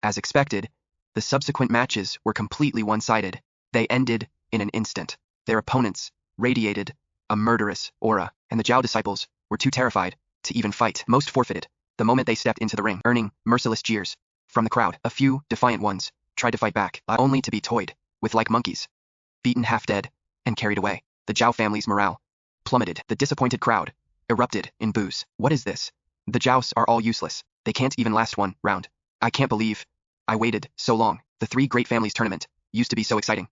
As expected, the subsequent matches were completely one-sided. They ended in an instant. Their opponents radiated a murderous aura, and the Zhao disciples were too terrified to even fight. Most forfeited the moment they stepped into the ring, earning merciless jeers from the crowd. A few defiant ones tried to fight back, only to be toyed with like monkeys, beaten half dead, and carried away. The Zhao family's morale plummeted. The disappointed crowd erupted in boos. What is this? The Zhaos are all useless. They can't even last one round. I can't believe I waited so long. The Three Great Families tournament used to be so exciting.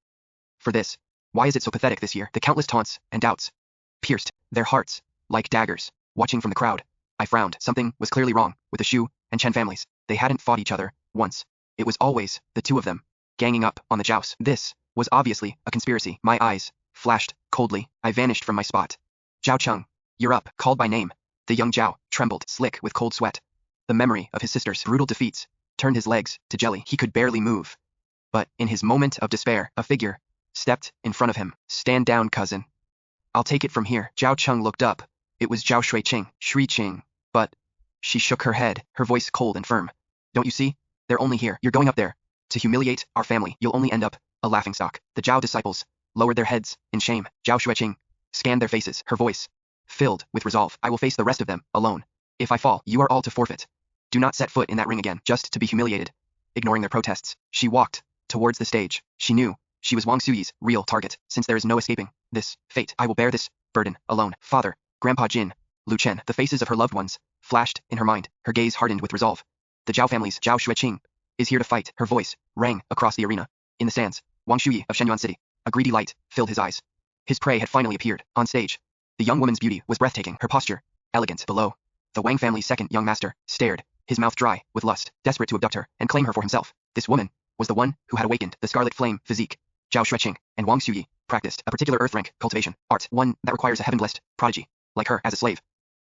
For this, why is it so pathetic this year? The countless taunts and doubts pierced their hearts like daggers. Watching from the crowd, I frowned. Something was clearly wrong with the Shu and Chen families. They hadn't fought each other once. It was always the two of them, ganging up on the Zhaos. This was obviously a conspiracy. My eyes flashed coldly. I vanished from my spot. Zhao Cheng, you're up. Called by name, the young Zhao trembled, slick with cold sweat. The memory of his sister's brutal defeats turned his legs to jelly. He could barely move. But in his moment of despair, a figure stepped in front of him. Stand down, cousin. I'll take it from here. Zhao Cheng looked up. It was Zhao Shuiqing, but she shook her head, her voice cold and firm. Don't you see? They're only here. You're going up there to humiliate our family. You'll only end up a laughingstock. The Zhao disciples lowered their heads in shame. Zhao Shuiqing scanned their faces, her voice filled with resolve. I will face the rest of them alone. If I fall, you are all to forfeit. Do not set foot in that ring again, just to be humiliated. Ignoring their protests, she walked towards the stage. She knew she was Wang Suyi's real target. Since there is no escaping this fate, I will bear this burden alone. Father, Grandpa Jin, Lu Chen, the faces of her loved ones flashed in her mind. Her gaze hardened with resolve. The Zhao family's Zhao Shuiqing is here to fight. Her voice rang across the arena. In the stands, Wang Shuyi of Shenyuan City, a greedy light filled his eyes. His prey had finally appeared. On stage, the young woman's beauty was breathtaking. Her posture elegant. Below, the Wang family's second young master stared, his mouth dry with lust, desperate to abduct her and claim her for himself. This woman was the one who had awakened the scarlet flame physique. Zhao Shuiqing and Wang Suyi practiced a particular earth rank cultivation art, one that requires a heaven-blessed prodigy like her as a slave.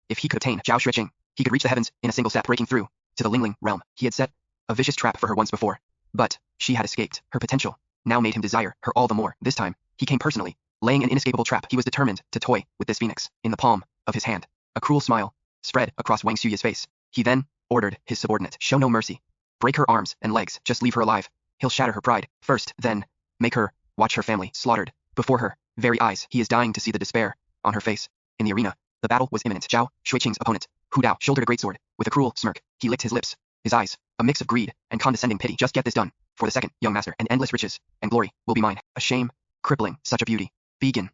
If he could obtain Zhao Shuiqing, he could reach the heavens in a single step, breaking through to the Lingling realm. He had set a vicious trap for her once before, but she had escaped. Her potential now made him desire her all the more. This time, he came personally, laying an inescapable trap. He was determined to toy with this phoenix. In the palm of his hand, a cruel smile spread across Wang Suyi's face. He then ordered his subordinate, show no mercy. Break her arms and legs, just leave her alive. He'll shatter her pride first, then make her watch her family slaughtered before her very eyes. He is dying to see the despair on her face. In the arena, the battle was imminent. Zhao Shuiqing's opponent, Hu Dao, shouldered a greatsword. With a cruel smirk, he licked his lips, his eyes a mix of greed and condescending pity. Just get this done for the second young master, and endless riches and glory will be mine. A shame, crippling such a beauty. Begin.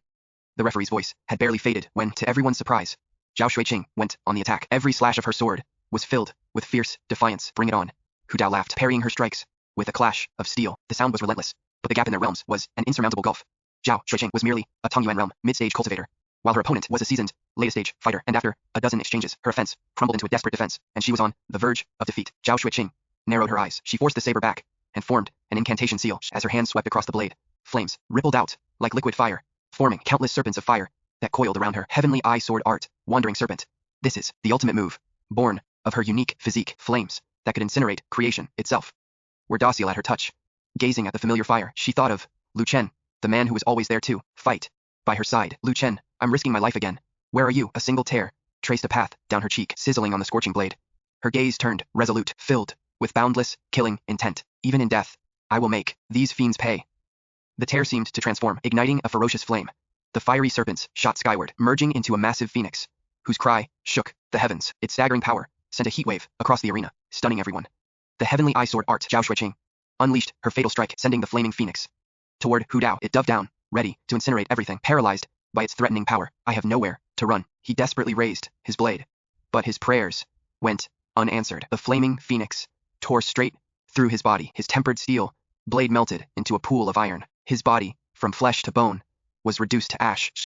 The referee's voice had barely faded when, to everyone's surprise, Zhao Shuiqing went on the attack. Every slash of her sword was filled with fierce defiance. Bring it on. Hu Dao laughed, parrying her strikes with a clash of steel. The sound was relentless, but the gap in their realms was an insurmountable gulf. Zhao Shuiqing was merely a Tongyuan realm mid-stage cultivator, while her opponent was a seasoned, late-stage fighter, and after a dozen exchanges, her offense crumbled into a desperate defense, and she was on the verge of defeat. Zhao Shuiqing narrowed her eyes. She forced the saber back and formed an incantation seal. As her hand swept across the blade, flames rippled out like liquid fire, forming countless serpents of fire that coiled around her. Heavenly Eye Sword Art, Wandering Serpent. This is the ultimate move, born of her unique physique. Flames that could incinerate creation itself were docile at her touch. Gazing at the familiar fire, she thought of Lu Chen, the man who was always there to fight by her side. Lu Chen, I'm risking my life again. Where are you? A single tear traced a path down her cheek, sizzling on the scorching blade. Her gaze turned resolute, filled with boundless, killing intent. Even in death, I will make these fiends pay. The tear seemed to transform, igniting a ferocious flame. The fiery serpents shot skyward, merging into a massive phoenix, whose cry shook the heavens. Its staggering power sent a heatwave across the arena, stunning everyone. The Heavenly Eye Sword Art, Zhao Shuiqing unleashed her fatal strike, sending the flaming phoenix toward Hu Dao. It dove down, ready to incinerate everything. Paralyzed by its threatening power, I have nowhere to run. He desperately raised his blade, but his prayers went unanswered. The flaming phoenix tore straight through his body. His tempered steel blade melted into a pool of iron. His body, from flesh to bone, was reduced to ash.